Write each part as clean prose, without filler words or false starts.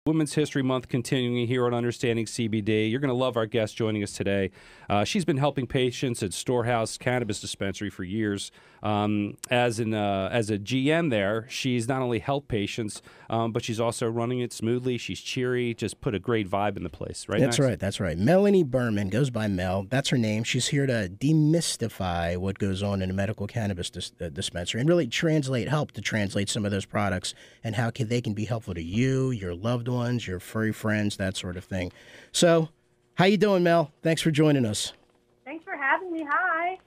Women's History Month continuing here on Understanding CBD. You're going to love our guest joining us today. She's been helping patients at Storehouse Cannabis Dispensary for years. As a GM there, she's not only helped patients, but she's also running it smoothly. She's cheery, just put a great vibe in the place, right? That's right, that's right. Melony Burman goes by Mel. That's her name. She's here to demystify what goes on in a medical cannabis dispensary and really help to translate some of those products and how they can be helpful to you, your loved ones, your furry friends, that sort of thing. So, how you doing, Mel? Thanks for joining us. Thanks for having me. Hi.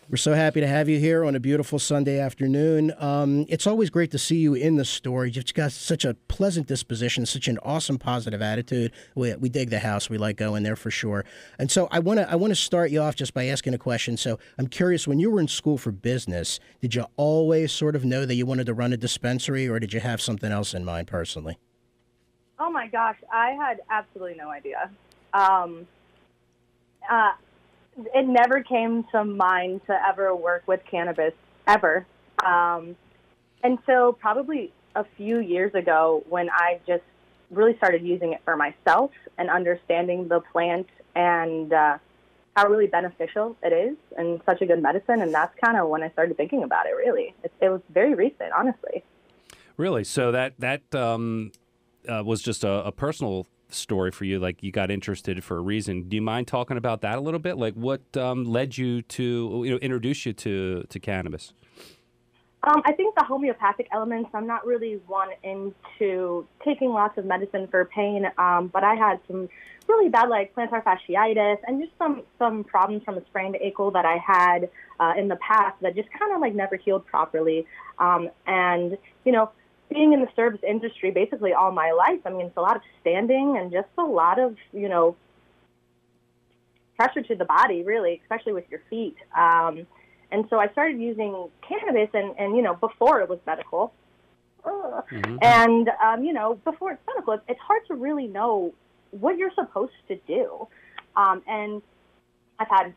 We're so happy to have you here on a beautiful Sunday afternoon. It's always great to see you in the store. You've got such a pleasant disposition, such an awesome, positive attitude. We dig the house. We like going there for sure. And so I want to start you off just by asking a question. So I'm curious, when you were in school for business, did you always sort of know that you wanted to run a dispensary, or did you have something else in mind personally? Oh my gosh, I had absolutely no idea. It never came to mind to ever work with cannabis, ever. Until probably a few years ago when I just really started using it for myself and understanding the plant and how really beneficial it is and such a good medicine. And that's kind of when I started thinking about it, really. It was very recent, honestly. Really? So that was just a personal story for you, like you got interested for a reason. Do you mind talking about that a little bit? Like what led you to, introduce you to cannabis? I think the homeopathic elements, I'm not really one into taking lots of medicine for pain, but I had some really bad, like plantar fasciitis and just some problems from a sprained ankle that I had in the past that just kind of like never healed properly. And, being in the service industry basically all my life, I mean, it's a lot of standing and just a lot of, pressure to the body, really, especially with your feet. And so I started using cannabis and before it was medical. And, before it's medical, it's hard to really know what you're supposed to do. And I've had,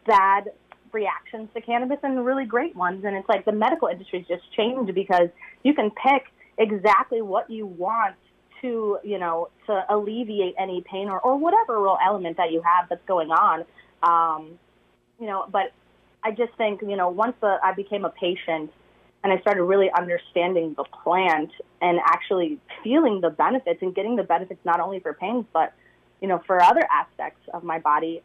bad reactions to cannabis and really great ones. And it's like the medical industry's just changed because you can pick exactly what you want to, to alleviate any pain or whatever real element that you have that's going on. But I just think, once I became a patient and I started really understanding the plant and actually feeling the benefits and getting the benefits not only for pain, but, for other aspects of my body,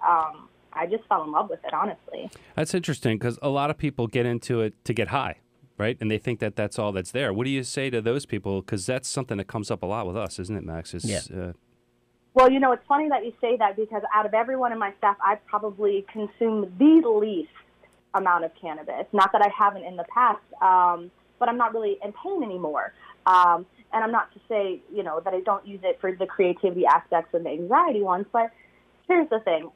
I just fell in love with it, honestly. That's interesting because a lot of people get into it to get high, right? And they think that that's all that's there. What do you say to those people? Because that's something that comes up a lot with us, isn't it, Max? Yeah. Well, it's funny that you say that because out of everyone in my staff, I've probably consumed the least amount of cannabis. Not that I haven't in the past, but I'm not really in pain anymore. And I'm not to say, that I don't use it for the creativity aspects and the anxiety ones, but here's the thing.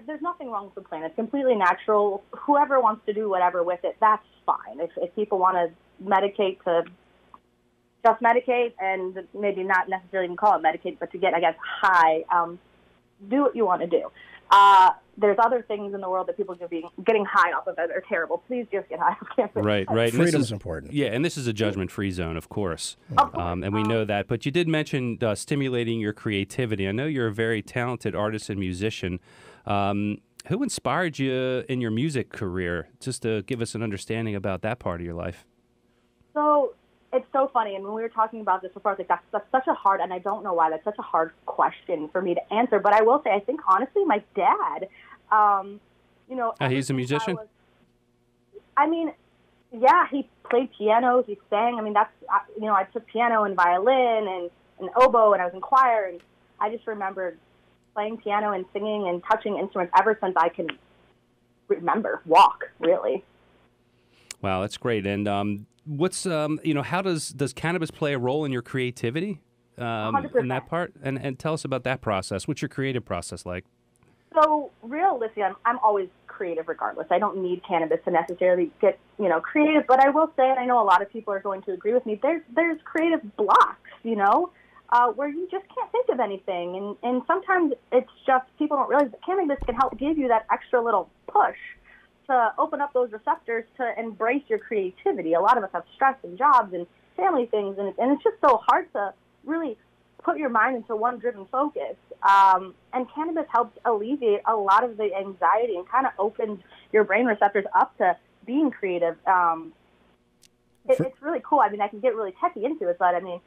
There's nothing wrong with the plant. It's completely natural. Whoever wants to do whatever with it, that's fine. If people want to medicate to just medicate and maybe not necessarily even call it medicate, but to get, I guess, high, do what you want to do. There's other things in the world that people can be getting high off of that are terrible. Please just get high off cannabis. Right. Freedom's important. Yeah, and this is a judgment-free zone, of course. Of course. And we know that. But you did mention stimulating your creativity. I know you're a very talented artist and musician. Who inspired you in your music career? Just to give us an understanding about that part of your life. So it's so funny. And when we were talking about this before, I was like, that's such a hard, and I don't know why, that's such a hard question for me to answer. But I will say, I think, honestly, my dad, he's a musician? Yeah, he played piano, he sang. I mean, that's, I took piano and violin and oboe, and I was in choir, and I just remembered playing piano and singing and touching instruments ever since I can walk, really. Wow, that's great. And what's, how does cannabis play a role in your creativity in that part? And tell us about that process. What's your creative process like? So realistically, I'm always creative regardless. I don't need cannabis to necessarily get, creative. But I will say, and I know a lot of people are going to agree with me, there's creative blocks, where you just can't think of anything. And sometimes it's just people don't realize that cannabis can help give you that extra little push. to open up those receptors to embrace your creativity. A lot of us have stress and jobs and family things, and it's just so hard to really put your mind into one driven focus. And cannabis helps alleviate a lot of the anxiety and kind of opens your brain receptors up to being creative. It's really cool. I mean, I can get really techie into it, but I mean,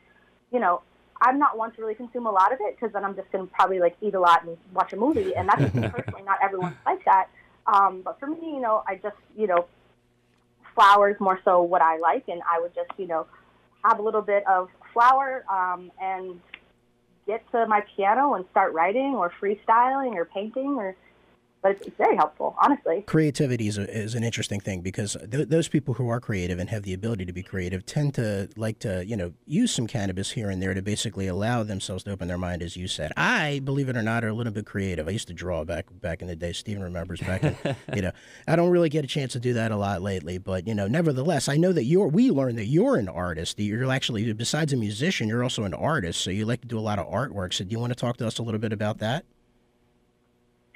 you know, I'm not one to really consume a lot of it because then I'm just going to probably like eat a lot and watch a movie. And that's personally not everyone's like that. But for me, you know, I just, you know, flower is more so what I like. And I would just, you know, have a little bit of flower and get to my piano and start writing or freestyling or painting but it's very helpful, honestly. Creativity is an interesting thing because those people who are creative and have the ability to be creative tend to like to, you know, use some cannabis here and there to basically allow themselves to open their mind, as you said. I, believe it or not, are a little bit creative. I used to draw back in the day. Steven remembers back in, you know, I don't really get a chance to do that a lot lately, but, you know, nevertheless, I know that we learned that you're an artist. You're actually, besides a musician, you're also an artist, so you like to do a lot of artwork. So do you want to talk to us a little bit about that?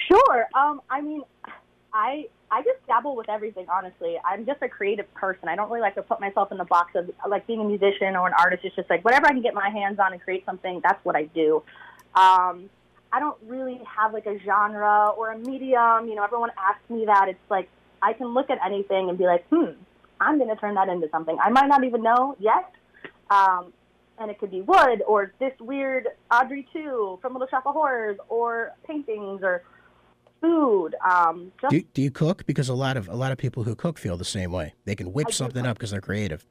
Sure. I mean, I just dabble with everything, honestly. I'm just a creative person. I don't really like to put myself in the box of, like, being a musician or an artist. It's just like whatever I can get my hands on and create something, that's what I do. I don't really have, like, a genre or a medium. You know, everyone asks me that. It's like I can look at anything and be like, I'm going to turn that into something. I might not even know yet. And it could be wood or this weird Audrey 2 from Little Shop of Horrors or paintings or food. Do you cook? Because a lot of people who cook feel the same way. They can whip something up because they're creative.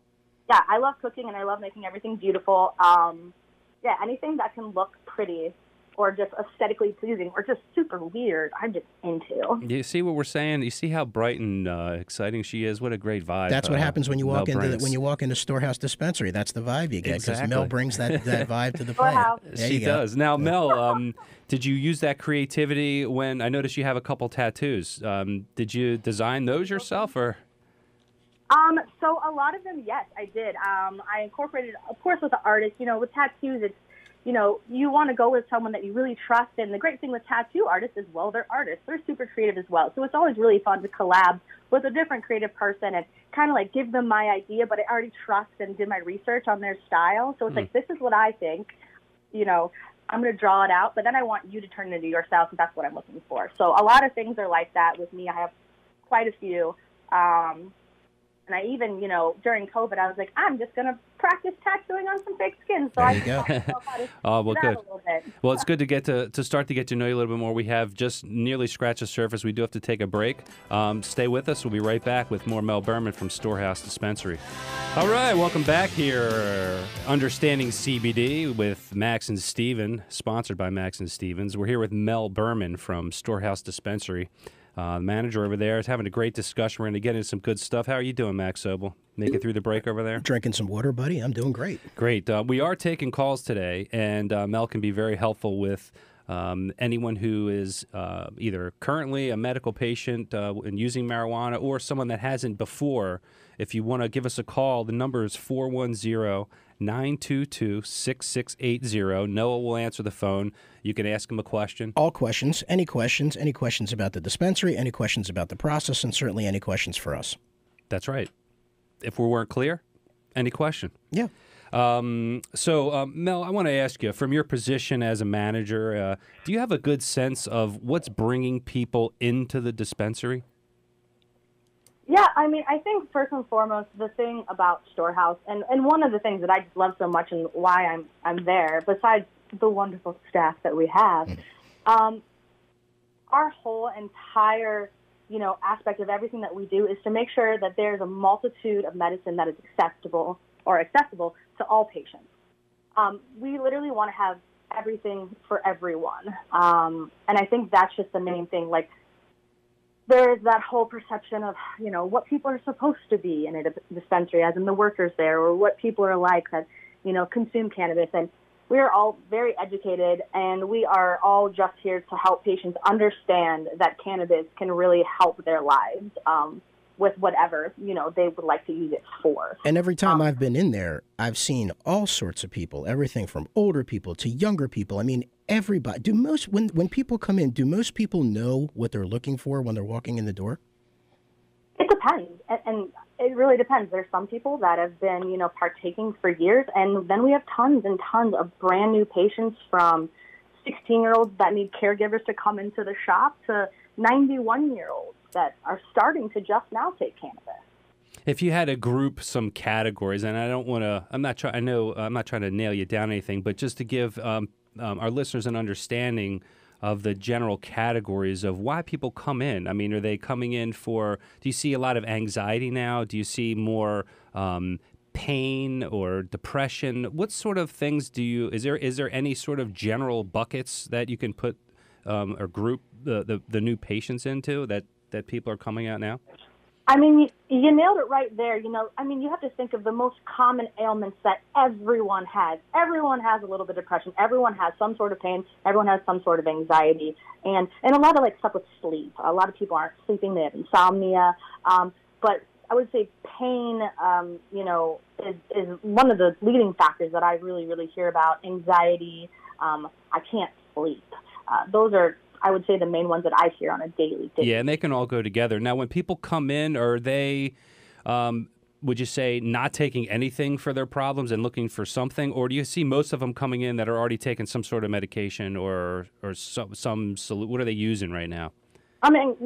Yeah, I love cooking and I love making everything beautiful. Yeah, anything that can look pretty or just aesthetically pleasing or just super weird, I'm just into. You see what we're saying? You see how bright and exciting she is? What a great vibe. That's what happens when you walk into Storehouse Dispensary. That's the vibe you get because Mel brings that vibe to the plate. She does. Now, Mel, did you use that creativity when I noticed you have a couple tattoos? Did you design those yourself or? So a lot of them, yes, I did. I incorporated, of course, with the artist. You know, with tattoos, it's, you know, you want to go with someone that you really trust. And the great thing with tattoo artists is, well, they're artists. They're super creative as well. So it's always really fun to collab with a different creative person and kind of like give them my idea, but I already trust and did my research on their style. So it's like, this is what I think, you know, I'm going to draw it out, but then I want you to turn it into yourself, and that's what I'm looking for. So a lot of things are like that with me. I have quite a few. And I even, you know, during COVID, I was like, I'm just going to practice tattooing on some fake skin. So there you go. Oh, well, good. Well, it's good to get to start to get to know you a little bit more. We have just nearly scratched the surface. We do have to take a break. Stay with us. We'll be right back with more Mel Burman from Storehouse Dispensary. All right, welcome back here. Understanding CBD with Max and Steven, sponsored by Max and Stevens. We're here with Mel Burman from Storehouse Dispensary. The manager over there is having a great discussion. We're going to get into some good stuff. How are you doing, Max Sobel? Make it through the break over there? Drinking some water, buddy. I'm doing great. Great. We are taking calls today, and Mel can be very helpful with anyone who is either currently a medical patient and using marijuana or someone that hasn't before. If you want to give us a call, the number is 410-922-6680. Noah will answer the phone. You can ask him a question. All questions, any questions about the dispensary, any questions about the process, and certainly any questions for us. That's right. If we weren't clear, any question. Yeah. So, Mel, I want to ask you, from your position as a manager, do you have a good sense of what's bringing people into the dispensary? Yeah, I mean, I think first and foremost, the thing about Storehouse, and one of the things that I just love so much and why I'm there, besides the wonderful staff that we have, our whole entire, you know, aspect of everything that we do is to make sure that there's a multitude of medicine that is accessible to all patients. We literally want to have everything for everyone. And I think that's just the main thing. Like, there's that whole perception of, you know, what people are supposed to be in a dispensary, as in the workers there, or what people are like that, you know, consume cannabis. And we are all very educated, and we are all just here to help patients understand that cannabis can really help their lives with whatever, you know, they would like to use it for. And every time I've been in there, I've seen all sorts of people, everything from older people to younger people. I mean, everybody. When people come in, do most people know what they're looking for when they're walking in the door? depends, and it really depends. There's some people that have been, partaking for years, and then we have tons and tons of brand new patients, from 16-year-olds that need caregivers to come into the shop to 91-year-olds that are starting to just now take cannabis. If you had to group some categories, and I'm not trying to nail you down anything, but just to give our listeners an understanding of the general categories of why people come in. I mean, are they coming in do you see a lot of anxiety now? Do you see more pain or depression? What sort of things is there any sort of general buckets that you can put or group the new patients into that people are coming out now? I mean, you nailed it right there. You have to think of the most common ailments that everyone has. Everyone has a little bit of depression. Everyone has some sort of pain. Everyone has some sort of anxiety. And a lot of stuff with sleep. A lot of people aren't sleeping. They have insomnia. But I would say pain, is one of the leading factors that I really, really hear about. Anxiety. I can't sleep. Those are, I would say, the main ones that I hear on a daily basis. Yeah, and they can all go together. Now, when people come in, are they, would you say, not taking anything for their problems and looking for something? Or do you see most of them coming in that are already taking some sort of medication or some what are they using right now? I mean,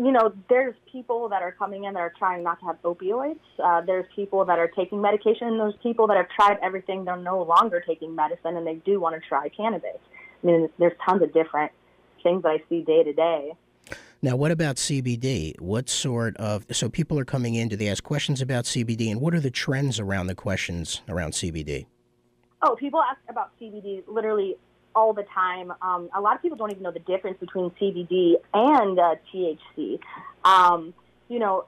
there's people that are coming in that are trying not to have opioids. There's people that are taking medication, and those people that have tried everything, they're no longer taking medicine, and they do want to try cannabis. I mean, there's tons of different things that I see day to day. Now, what about CBD? So people are coming in, do they ask questions about CBD, and what are the trends around the questions around CBD? Oh, people ask about CBD literally all the time. A lot of people don't even know the difference between CBD and THC.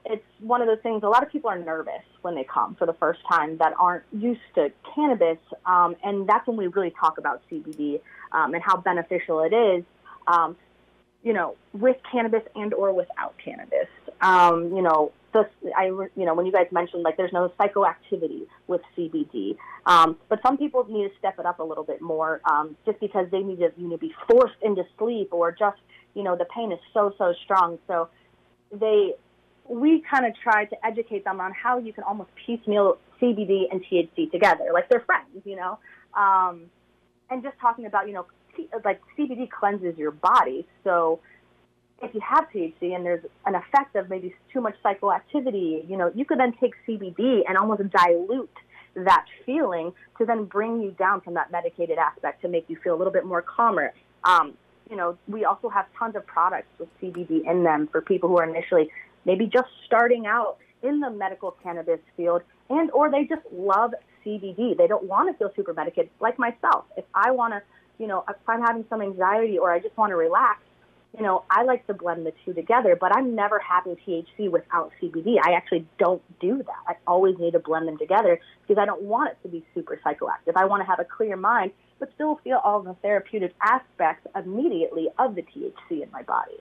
It's one of those things, a lot of people are nervous when they come for the first time that aren't used to cannabis, and that's when we really talk about CBD and how beneficial it is. With cannabis and or without cannabis. When you guys mentioned, there's no psychoactivity with CBD. But some people need to step it up a little bit more, just because they need to, be forced into sleep, or just, the pain is so strong. So we kind of try to educate them on how you can almost piecemeal CBD and THC together, like they're friends, and just talking about, CBD cleanses your body. So if you have THC and there's an effect of maybe too much psychoactivity, you could then take CBD and almost dilute that feeling to then bring you down from that medicated aspect to make you feel a little bit more calmer. We also have tons of products with CBD in them for people who are initially maybe just starting out in the medical cannabis field, and or they just love CBD. They don't want to feel super medicated, like myself. If I want to, if I'm having some anxiety or I just want to relax, I like to blend the two together, but I'm never having THC without CBD. I actually don't do that. I always need to blend them together because I don't want it to be super psychoactive. I want to have a clear mind, but still feel all the therapeutic aspects immediately of the THC in my body.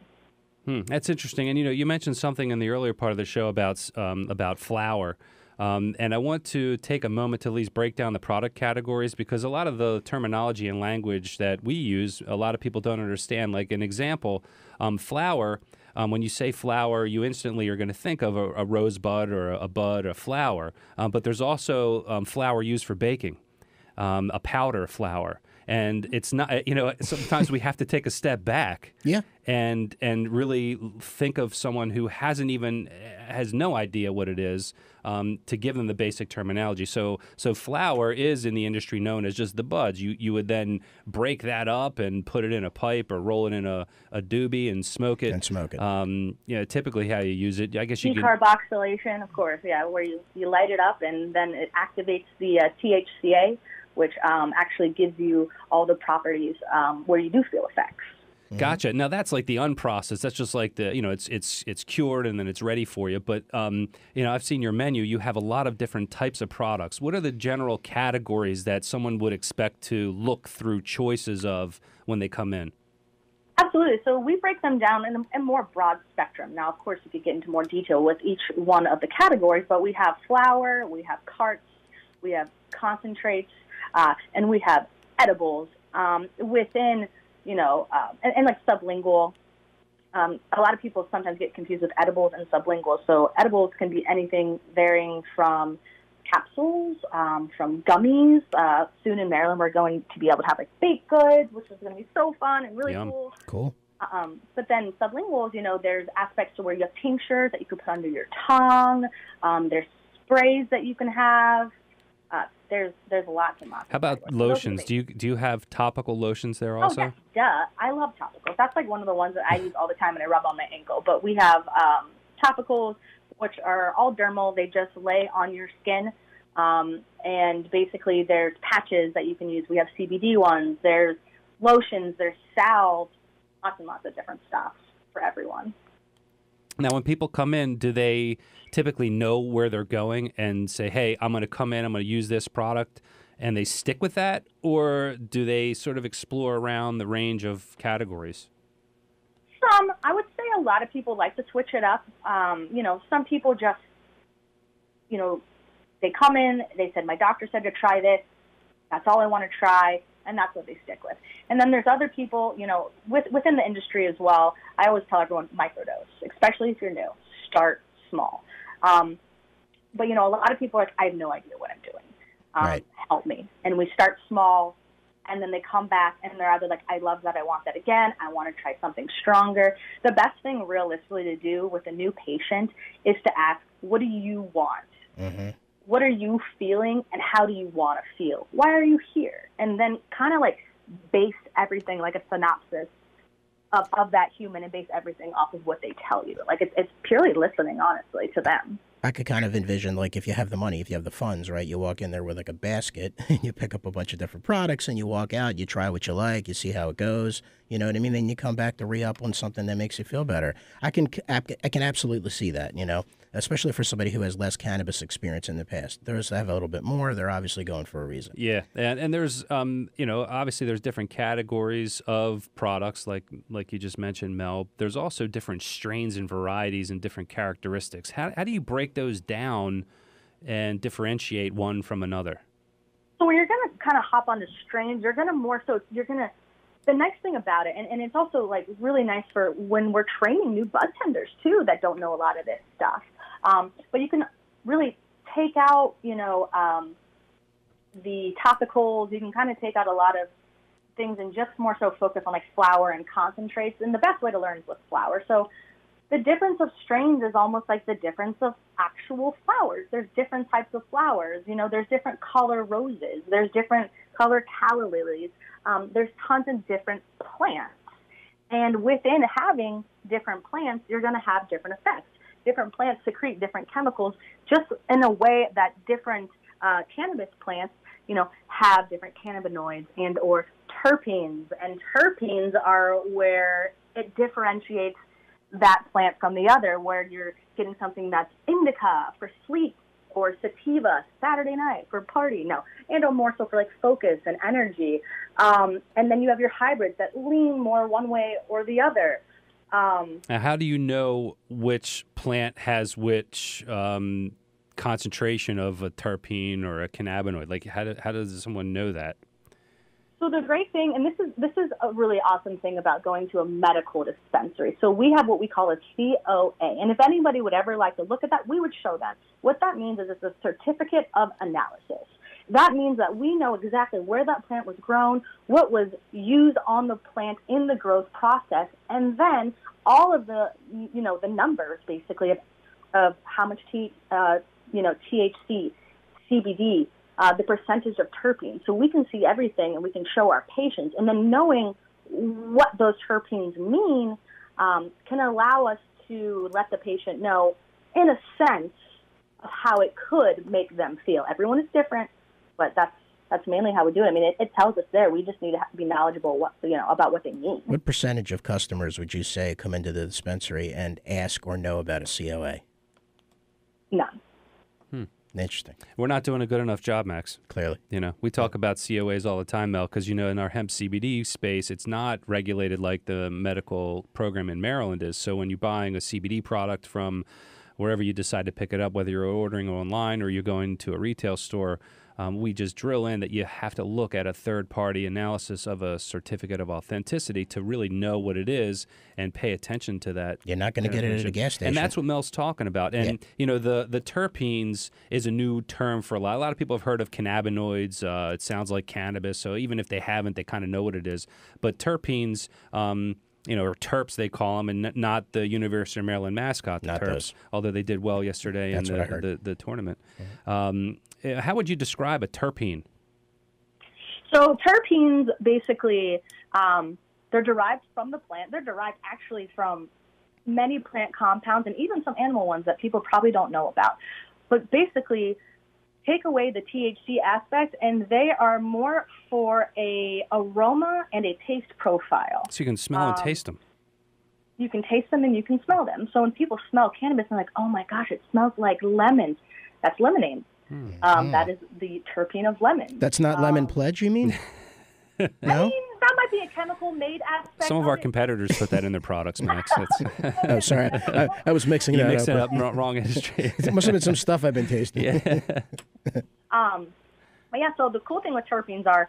That's interesting. And, you mentioned something in the earlier part of the show about flower. And I want to take a moment to at least break down the product categories, because a lot of the terminology and language that we use, a lot of people don't understand. Like an example, flower, when you say flower, you instantly are going to think of a rosebud or a bud, a flower. But there's also flour used for baking, a powder flour. And it's not, sometimes we have to take a step back, and really think of someone who has no idea what it is, to give them the basic terminology. So flour is in the industry known as just the buds. You would then break that up and put it in a pipe or roll it in a doobie and smoke it. Typically how you use it. I guess you decarboxylation, of course, where you light it up and then it activates the THCA, which actually gives you all the properties where you do feel effects. Gotcha. Now that's like the unprocessed. That's just like the, it's cured and then it's ready for you. But I've seen your menu. You have a lot of different types of products. What are the general categories that someone would expect to look through choices of when they come in? Absolutely. So we break them down in a more broad spectrum. Now, of course, you could get into more detail with each one of the categories, but we have flour, we have carts, we have concentrates, and we have edibles within, and like sublingual. a lot of people sometimes get confused with edibles and sublingual. So edibles can be anything varying from capsules, from gummies. Soon in Maryland, we're going to be able to have like baked goods, which is going to be so fun and really Yum. cool. Cool. But then sublinguals, there's aspects to where you have tinctures that you can put under your tongue. There's sprays that you can have. There's lots and lots. How about lotions? Do you have topical lotions there also? Oh, yes, duh. I love topicals. That's like one of the ones that I use all the time and I rub on my ankle. But we have topicals, which are all dermal. They just lay on your skin. And basically there's patches that you can use. We have CBD ones. There's lotions. There's salves. Lots and lots of different stuff for everyone. Now, when people come in, do they typically know where they're going and say, hey, I'm going to come in, I'm going to use this product, and they stick with that? Or do they sort of explore around the range of categories? I would say a lot of people like to switch it up. Some people just, they come in, they said, my doctor said to try this. That's all I want to try. And that's what they stick with. And then there's other people, within the industry as well. I always tell everyone microdose, especially if you're new. Start small. But, a lot of people are like, I have no idea what I'm doing. Right. Help me. And we start small, and then they come back, and they're either like, I love that, I want that again, I want to try something stronger. The best thing realistically to do with a new patient is to ask, what do you want? Mm-hmm. What are you feeling, and how do you want to feel? Why are you here? And then kind of like base everything, like a synopsis of that human, and base everything off of what they tell you. Like it's purely listening, honestly, to them. I could kind of envision, like, if you have the money, if you have the funds, right, you walk in there with like a basket and you pick up a bunch of different products and you walk out, you try what you like, you see how it goes, you know what I mean? Then you come back to re-up on something that makes you feel better. I can absolutely see that, especially for somebody who has less cannabis experience in the past. Those that have a little bit more, they're obviously going for a reason. Yeah, and there's, obviously there's different categories of products, like you just mentioned, Mel. There's also different strains and varieties and different characteristics. How do you break those down and differentiate one from another? So when you're going to kind of hop onto strains, you're going to the nice thing about it, and it's also like really nice for when we're training new bud tenders too that don't know a lot of this stuff. But you can really take out, the topicals. You can kind of take out a lot of things and just more so focus on like flower and concentrates. And the best way to learn is with flower. So the difference of strains is almost like the difference of actual flowers. There's different types of flowers. There's different color roses. There's different color calla lilies. There's tons of different plants. And within having different plants, you're going to have different effects. Different plants secrete different chemicals just in a way that different cannabis plants, have different cannabinoids and or terpenes. And terpenes are where it differentiates that plant from the other, where you're getting something that's indica for sleep or sativa Saturday night for party, and or more so for like focus and energy. And then you have your hybrids that lean more one way or the other. Now, how do you know which plant has which concentration of a terpene or a cannabinoid? Like, how does someone know that? So the great thing, and this is a really awesome thing about going to a medical dispensary. So we have what we call a COA, and if anybody would ever like to look at that, we would show that. What that means is it's a certificate of analysis. That means that we know exactly where that plant was grown, what was used on the plant in the growth process, and then all of the, the numbers basically of how much THC, CBD, the percentage of terpenes. So we can see everything and we can show our patients. And then knowing what those terpenes mean can allow us to let the patient know, in a sense, of how it could make them feel. Everyone is different, but that's mainly how we do it. I mean, it tells us there. We just need to be knowledgeable about what they mean. What percentage of customers would you say come into the dispensary and ask or know about a COA? None. Interesting. We're not doing a good enough job, Max. Clearly. We talk about COAs all the time, Mel, because, in our hemp CBD space, it's not regulated like the medical program in Maryland is. So when you're buying a CBD product from wherever you decide to pick it up, whether you're ordering online or you're going to a retail store, we just drill in that you have to look at a third-party analysis of a certificate of authenticity to really know what it is and pay attention to that. You're not going to get it at a gas station. And that's what Mel's talking about. And, you know, the terpenes is a new term for a lot. A lot of people have heard of cannabinoids. It sounds like cannabis. So even if they haven't, they kind of know what it is. But terpenes, you know, or terps they call them, and not the University of Maryland mascot, the Not terps, those. although they did well yesterday That's in what I heard. the tournament. How would you describe a terpene? So terpenes, basically, they're derived from the plant. They're derived actually from many plant compounds and even some animal ones that people probably don't know about. But basically, take away the THC aspect, and they are more for a aroma and a taste profile. So you can smell and taste them. You can taste them and you can smell them. So when people smell cannabis, they're like, oh my gosh, it smells like lemon. That's lemonade. That is the terpene of lemon. That's not lemon pledge, you mean? No? I mean, that might be a chemical made aspect. Some of our it. competitors put that in their products, Max. Oh, sorry. I was mixing You that mixed up. it up wrong industry. It must have been some stuff I've been tasting. Yeah. But yeah, so the cool thing with terpenes are,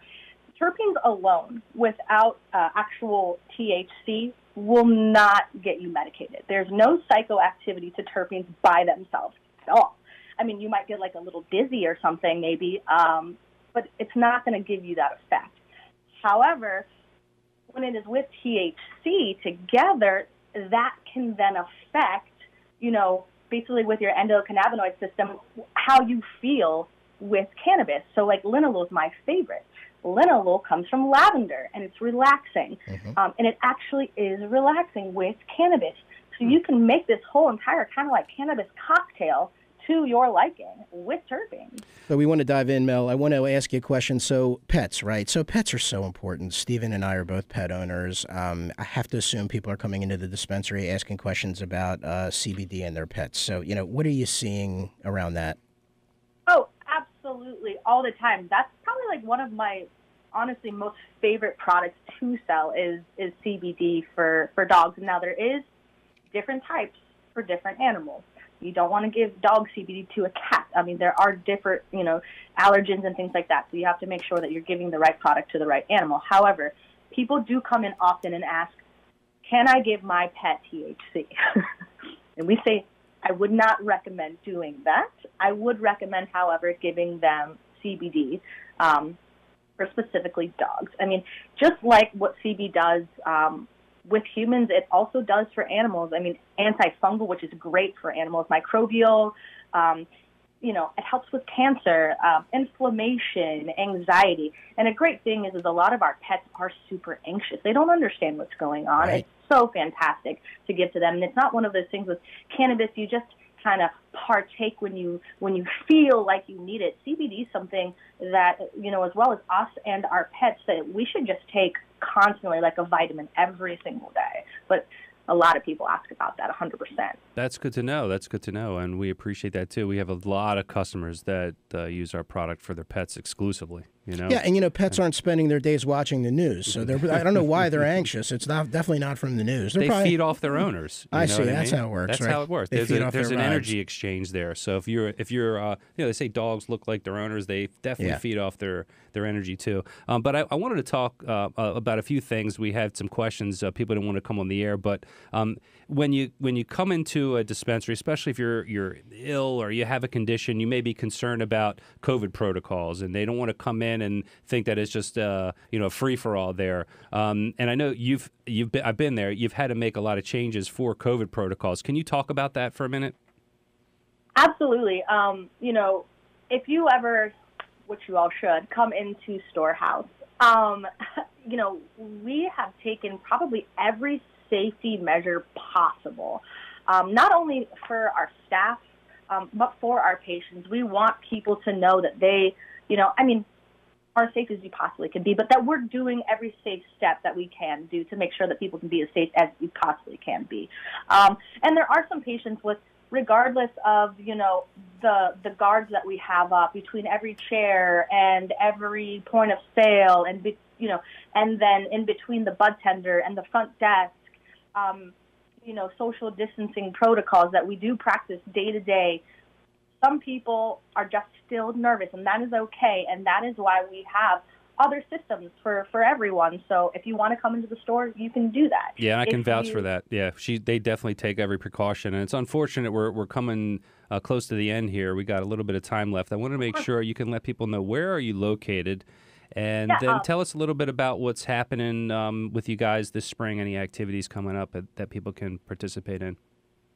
terpenes alone, without actual THC, will not get you medicated. There's no psychoactivity to terpenes by themselves at all. I mean, you might get like a little dizzy or something maybe, but it's not going to give you that effect. However, when it is with THC together, that can then affect, you know, basically with your endocannabinoid system, how you feel with cannabis. So like linalool is my favorite. Linalool comes from lavender, and it's relaxing. And it actually is relaxing with cannabis. So you can make this whole entire kind of like cannabis cocktail to your liking with terpenes. So we want to dive in, Mel. I want to ask you a question. So pets, right? So pets are so important. Stephen and I are both pet owners. I have to assume people are coming into the dispensary asking questions about CBD and their pets. So, you know, what are you seeing around that? Oh, absolutely, all the time. That's probably like one of my, honestly, most favorite products to sell is CBD for dogs. Now, there is different types for different animals. You don't want to give dog CBD to a cat. I mean, there are different, you know, allergens and things like that. So you have to make sure that you're giving the right product to the right animal. However, people do come in often and ask, can I give my pet THC? And we say, I would not recommend doing that. I would recommend, however, giving them CBD for specifically dogs. I mean, just like what CBD does with humans, it also does for animals. I mean, antifungal, which is great for animals, microbial, you know, it helps with cancer, inflammation, anxiety. And a great thing is a lot of our pets are super anxious. They don't understand what's going on. Right. It's so fantastic to give to them. And it's not one of those things with cannabis, you just kind of partake when you feel like you need it. CBD is something that, you know, as well as us and our pets, that we should just take constantly, like a vitamin every single day. But a lot of people ask about that 100%. That's good to know. That's good to know. And we appreciate that, too. We have a lot of customers that use our product for their pets exclusively. You know? Yeah, and you know, pets aren't spending their days watching the news, so I don't know why they're anxious. It's definitely not from the news. They feed off their owners. I see. That's how it works. That's right? how it works. They feed off There's their an rides. energy exchange there. So if you're you know, they say dogs look like their owners. They definitely feed off their energy too. But I wanted to talk about a few things. We had some questions. People didn't want to come on the air, but when you come into a dispensary, especially if you're ill or you have a condition, you may be concerned about COVID protocols, and they don't want to come in and think that it's just you know, free for all there. And I know I've been there. You've had to make a lot of changes for COVID protocols. Can you talk about that for a minute? Absolutely. You know, if you ever, which you all should, come into Storehouse, you know, we have taken probably every safety measure possible, not only for our staff, but for our patients. We want people to know that they, you know, I mean, are safe as you possibly can be, but that we're doing every safe step that we can do to make sure that people can be as safe as you possibly can be. And there are some patients with, regardless of, you know, the guards that we have up between every chair and every point of sale, and you know, and then in between the bud tender and the front desk, you know, social distancing protocols that we do practice day to day. some people are just still nervous, and that is okay. And that is why we have other systems for everyone. So if you want to come into the store, you can do that. Yeah, and I can vouch for that. Yeah, they definitely take every precaution. And it's unfortunate we're coming close to the end here. We got a little bit of time left. I want to make sure you can let people know, where are you located? And then tell us a little bit about what's happening with you guys this spring, any activities coming up that people can participate in.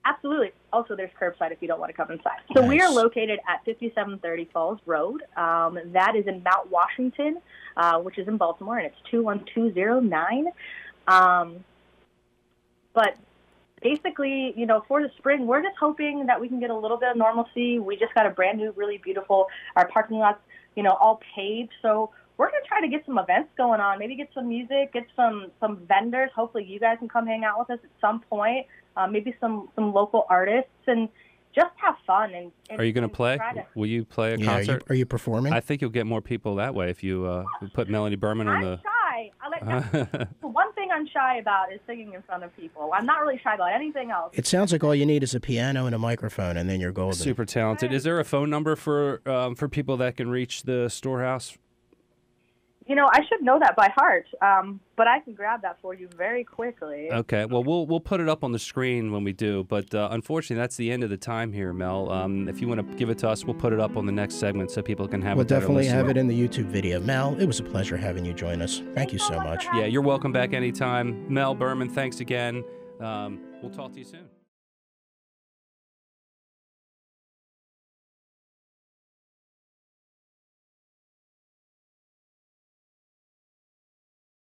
Absolutely. Also, there's curbside if you don't want to come inside. So we are located at 5730 Falls Road. That is in Mount Washington, which is in Baltimore, and it's 21209. But basically, for the spring, we're just hoping that we can get a little bit of normalcy. We just got a brand new, really beautiful, our parking lot's, all paved. So we're going to try to get some events going on, maybe get some music, get some vendors. Hopefully you guys can come hang out with us at some point, maybe some local artists, and just have fun. And are you going to play? Will you play a concert? Are you performing? I think you'll get more people that way if you put Melony Burman on the... I'm shy. One thing I'm shy about is singing in front of people. I'm not really shy about anything else. It sounds like all you need is a piano and a microphone, and then you're golden. Super talented. Is there a phone number for people that can reach the Storehouse? I should know that by heart, but I can grab that for you very quickly. Okay. Well, we'll put it up on the screen when we do, but unfortunately, that's the end of the time here, Mel. If you want to give it to us, we'll put it up on the next segment so people can have it. We'll definitely have it in the YouTube video. Mel, it was a pleasure having you join us. Thank you so much. Yeah, you're welcome back anytime. Mel Burman, thanks again. We'll talk to you soon.